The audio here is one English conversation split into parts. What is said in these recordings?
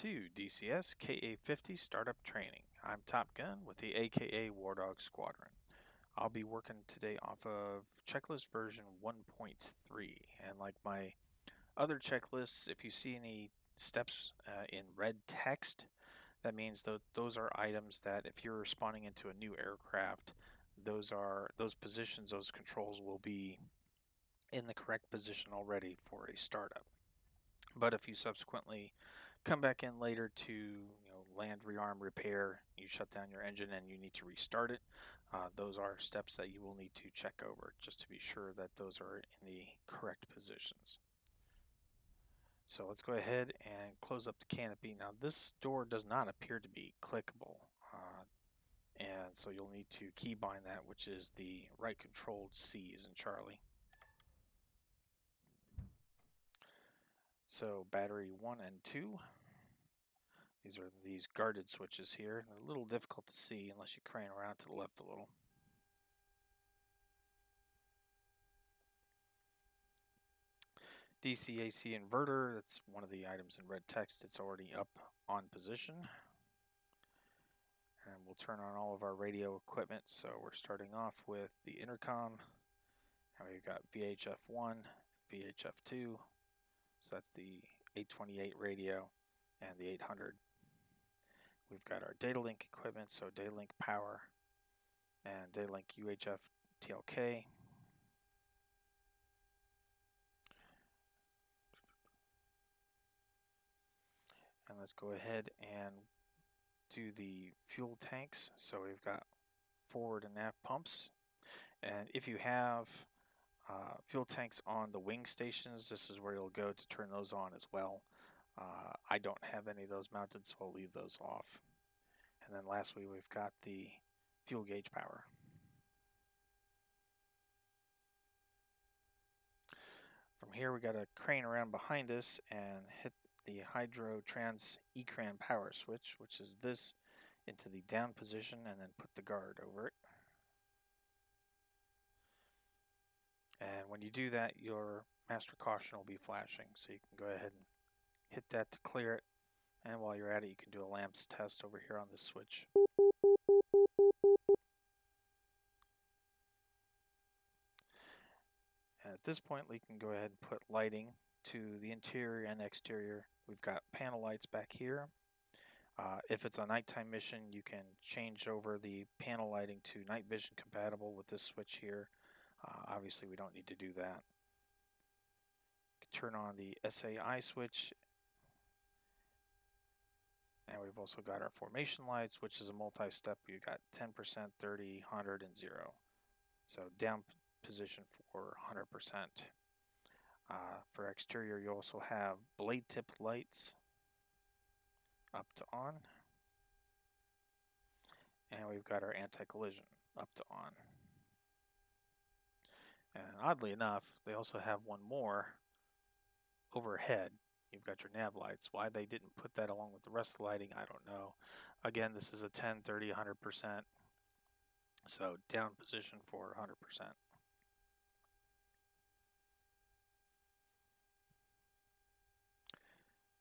to DCS KA-50 Startup Training. I'm Topgun with the AKA War Dog Squadron. I'll be working today off of checklist version 1.3, and like my other checklists, if you see any steps in red text, that means those are items that if you're responding into a new aircraft, those positions, those controls will be in the correct position already for a startup. But if you subsequently come back in later to land, rearm, repair, you shut down your engine and you need to restart it, those are steps that you will need to check over just to be sure that those are in the correct positions. So let's go ahead and close up the canopy. Now this door does not appear to be clickable, and so you'll need to keybind that, which is the right controlled C as in Charlie. So battery 1 and 2. These are these guarded switches here. They're a little difficult to see unless you crane around to the left a little. DC-AC inverter, that's one of the items in red text. It's already up on position. And we'll turn on all of our radio equipment. So we're starting off with the intercom. And we've got VHF1, VHF2. So that's the 828 radio and the 800. We've got our data link equipment, so data link power and data link UHF TLK. And let's go ahead and do the fuel tanks. So we've got forward and aft pumps. And if you have fuel tanks on the wing stations, this is where you'll go to turn those on as well. I don't have any of those mounted, so I'll leave those off. And then lastly, we've got the fuel gauge power. From here, we got to crane around behind us and hit the hydro trans ecran power switch, which is this, into the down position, and then put the guard over it. And when you do that, your master caution will be flashing, so you can go ahead and hit that to clear it. And while you're at it, you can do a lamps test over here on this switch. And at this point, we can go ahead and put lighting to the interior and exterior. We've got panel lights back here. If it's a nighttime mission, you can change over the panel lighting to night vision compatible with this switch here. Obviously, we don't need to do that. You can turn on the SAI switch. And we've also got our formation lights, which is a multi-step. You've got 10%, 30, 100, and 0. So down position for 100%. For exterior, you also have blade tip lights up to on. And we've got our anti-collision up to on. And oddly enough, they also have one more overhead. You've got your nav lights. Why they didn't put that along with the rest of the lighting, I don't know. Again, this is a 10, 30, 100%. So down position for 100%.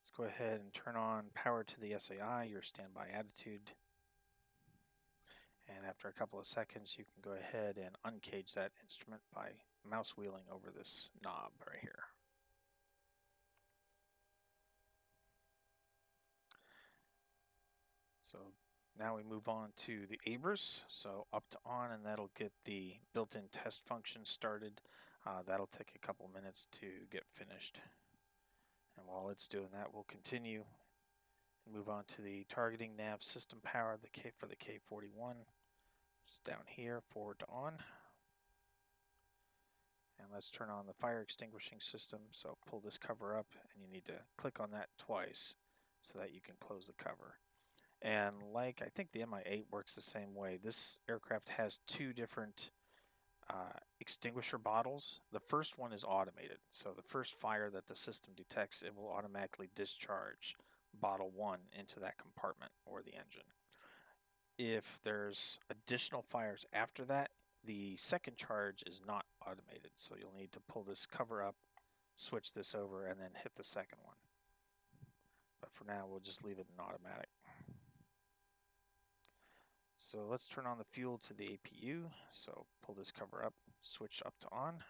Let's go ahead and turn on power to the SAI, your standby attitude. And after a couple of seconds, you can go ahead and uncage that instrument by mouse wheeling over this knob right here. So now we move on to the ABRS, so up to on, and that'll get the built-in test function started. That'll take a couple minutes to get finished. And while it's doing that, we'll continue and move on to the targeting nav system power for the K-41. It's down here, forward to on. And let's turn on the fire extinguishing system. So pull this cover up, and you need to click on that twice so that you can close the cover. And like I think the Mi-8 works the same way, this aircraft has two different extinguisher bottles. The first one is automated, so the first fire that the system detects, it will automatically discharge bottle 1 into that compartment or the engine. If there's additional fires after that, the second charge is not automated, so you'll need to pull this cover up, switch this over, and then hit the second one. but for now we'll just leave it in automatic. So let's turn on the fuel to the APU. So pull this cover up, switch up to on.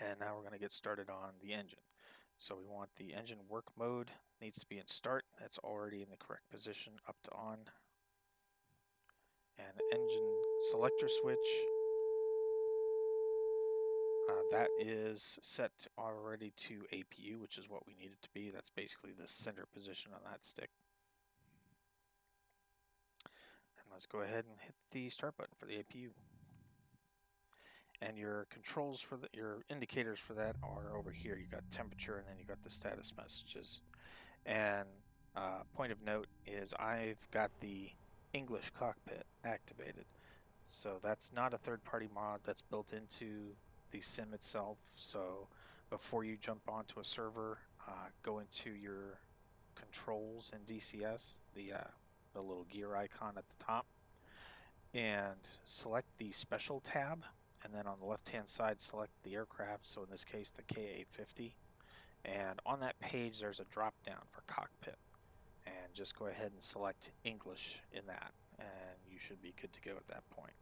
And now we're going to get started on the engine. So we want the engine work mode, needs to be in start. That's already in the correct position, up to on. And engine selector switch, that is set already to APU, which is what we need it to be. That's basically the center position on that stick. And let's go ahead and hit the start button for the APU. And your controls for your indicators for that are over here. You got temperature, and then you got the status messages. And point of note is I've got the English cockpit activated. So that's not a third-party mod, that's built into the sim itself. So before you jump onto a server, go into your controls in DCS, the little gear icon at the top, and select the special tab, and then on the left hand side select the aircraft, so in this case the KA-50, and on that page there's a drop down for cockpit, and just go ahead and select English in that, and you should be good to go at that point.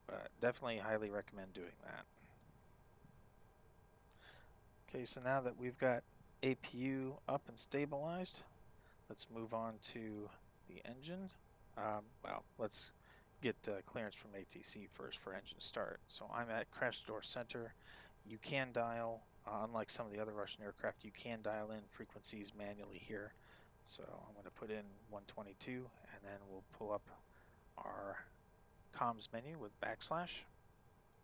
But definitely highly recommend doing that. Okay, so now that we've got APU up and stabilized, let's move on to the engine. Well, let's get clearance from ATC first for engine start. So I'm at crash door center. You can dial, unlike some of the other Russian aircraft, you can dial in frequencies manually here. So I'm going to put in 122, and then we'll pull up our comms menu with backslash,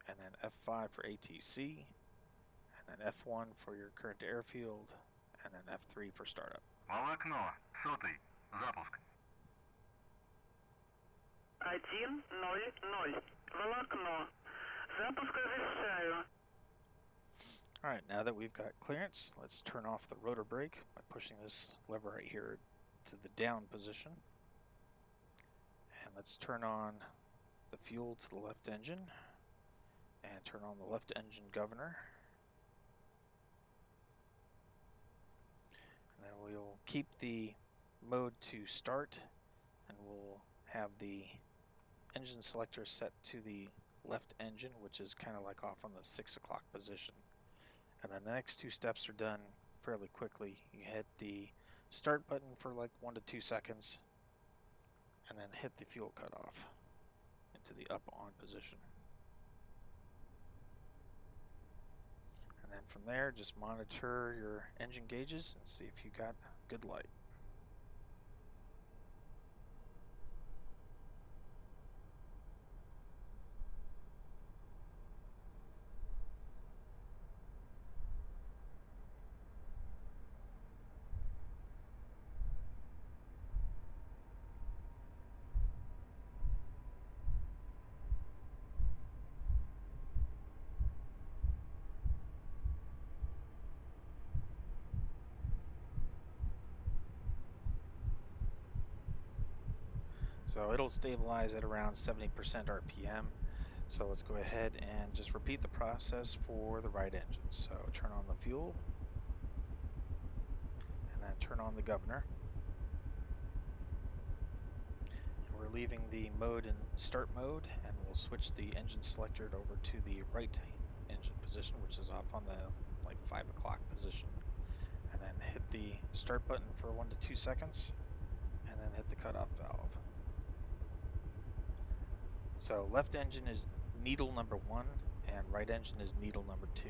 and then F5 for ATC, and then F1 for your current airfield, and then F3 for startup. Окно, 100, запуск. 100. Волокно. Запуск разрешаю. Alright, now that we've got clearance, let's turn off the rotor brake by pushing this lever right here to the down position. And let's turn on the fuel to the left engine, and turn on the left engine governor. And then we'll keep the mode to start, and we'll have the engine selector set to the left engine, which is kind of like off on the 6 o'clock position. And then the next two steps are done fairly quickly. You hit the start button for like 1 to 2 seconds, and then hit the fuel cutoff into the up on position. And then from there, just monitor your engine gauges and see if you got good light. So it'll stabilize at around 70% RPM. So let's go ahead and just repeat the process for the right engine. So turn on the fuel, and then turn on the governor. And we're leaving the mode in start mode, and we'll switch the engine selector over to the right engine position, which is off on the like 5 o'clock position. And then hit the start button for 1 to 2 seconds, and then hit the cutoff valve. So left engine is needle number 1, and right engine is needle number 2.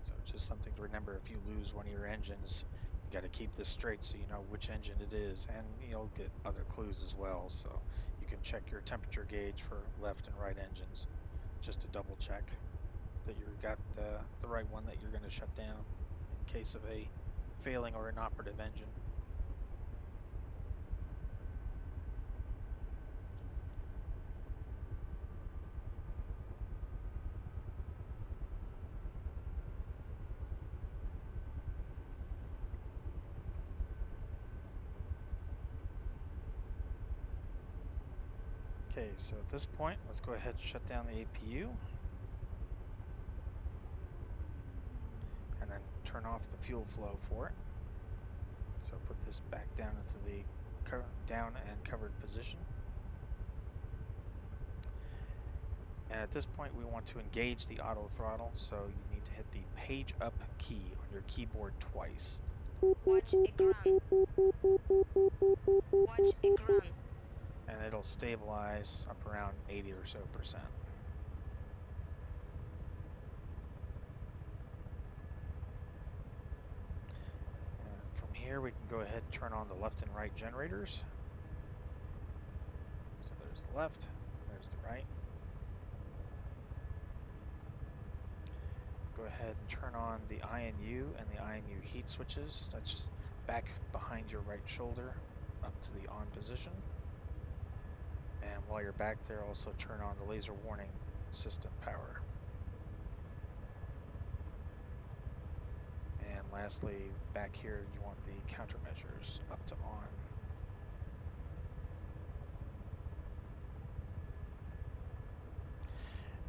So just something to remember: if you lose one of your engines, you got to keep this straight so you know which engine it is, and you'll get other clues as well. So you can check your temperature gauge for left and right engines, just to double check that you got the right one that you're going to shut down in case of a failing or inoperative engine. Okay, so at this point, let's go ahead and shut down the APU. turn off the fuel flow for it. So put this back down into the down and covered position. And at this point we want to engage the auto throttle, so you need to hit the page up key on your keyboard twice. Watch ekran. Watch ekran. And it'll stabilize up around 80 or so %. And from here we can go ahead and turn on the left and right generators. So there's the left, there's the right. Go ahead and turn on the INU and the INU heat switches. That's just back behind your right shoulder up to the on position. And while you're back there, also turn on the laser warning system power. And lastly, back here you want the countermeasures up to on.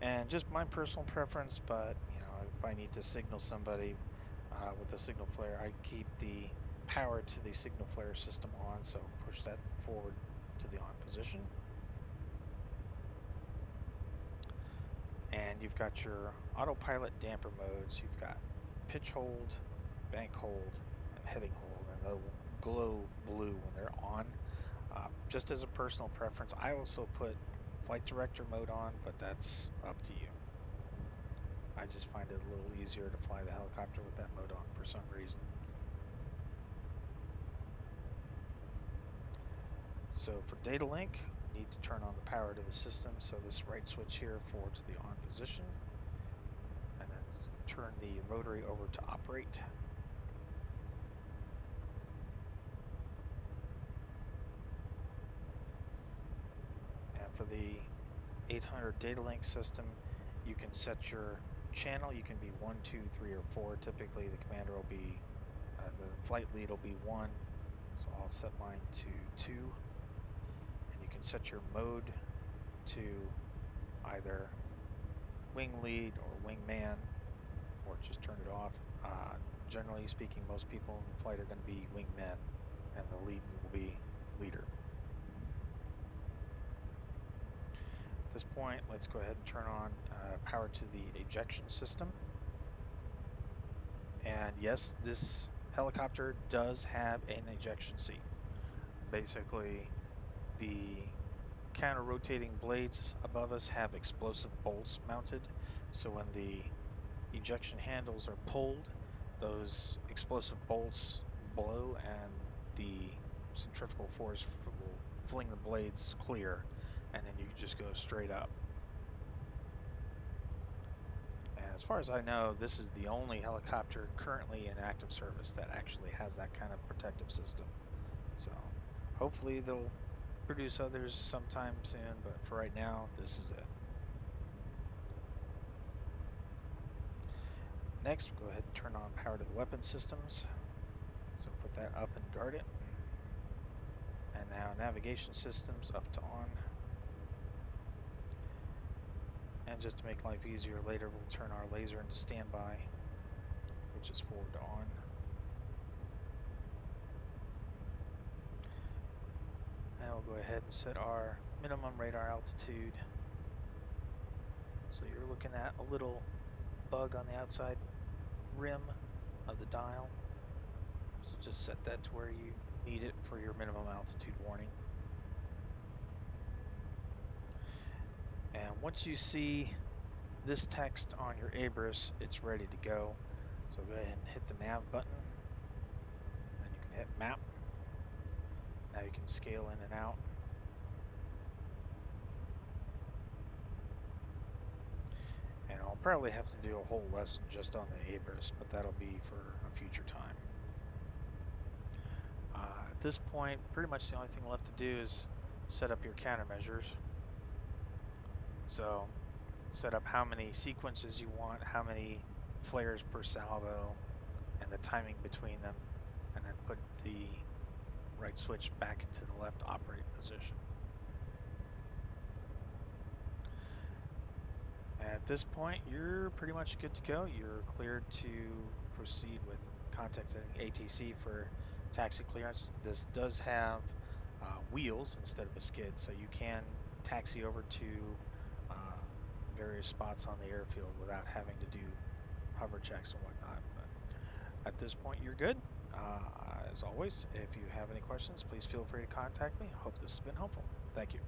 And just my personal preference, but you know, if I need to signal somebody with the signal flare, I keep the power to the signal flare system on, so push that forward to the on position. And you've got your autopilot damper modes. You've got pitch hold, bank hold, and heading hold, and they'll glow blue when they're on. Just as a personal preference, I also put flight director mode on, but that's up to you. I just find it a little easier to fly the helicopter with that mode on for some reason. So for data link, you need to turn on the power to the system, so this right switch here forward to the on position, and then turn the rotary over to operate. And for the 800 data link system, you can set your channel. You can be 1, 2, 3, or 4. Typically the commander will be, the flight lead will be 1, so I'll set mine to 2. And you can set your mode to either wing lead or wingman, or just turn it off. Generally speaking, most people in the flight are going to be wingmen, and the lead will be leader. At this point, let's go ahead and turn on power to the ejection system. And yes, this helicopter does have an ejection seat. Basically, the counter-rotating blades above us have explosive bolts mounted, so when the ejection handles are pulled, those explosive bolts blow and the centrifugal force will fling the blades clear, and then you just go straight up. And as far as I know, this is the only helicopter currently in active service that actually has that kind of protective system. So hopefully they'll produce others sometime soon, but for right now, this is it. Next, we'll go ahead and turn on power to the weapon systems. So put that up and guard it. And now navigation systems up to on. And just to make life easier later, we'll turn our laser into standby, which is forward to on. And we'll go ahead and set our minimum radar altitude. So you're looking at a little bug on the outside rim of the dial. So just set that to where you need it for your minimum altitude warning. And once you see this text on your ABRIS, it's ready to go. So go ahead and hit the nav button, and you can hit map. Now you can scale in and out. And I'll probably have to do a whole lesson just on the ABRIS, but that'll be for a future time. At this point, pretty much the only thing left to do is set up your countermeasures. So set up how many sequences you want, how many flares per salvo, and the timing between them, and then put the right switch back into the left operate position. At this point, you're pretty much good to go. You're cleared to proceed with contacting ATC for taxi clearance. This does have wheels instead of a skid, so you can taxi over to various spots on the airfield without having to do hover checks and whatnot. But at this point, you're good. As always, if you have any questions, please feel free to contact me. Hope this has been helpful. Thank you.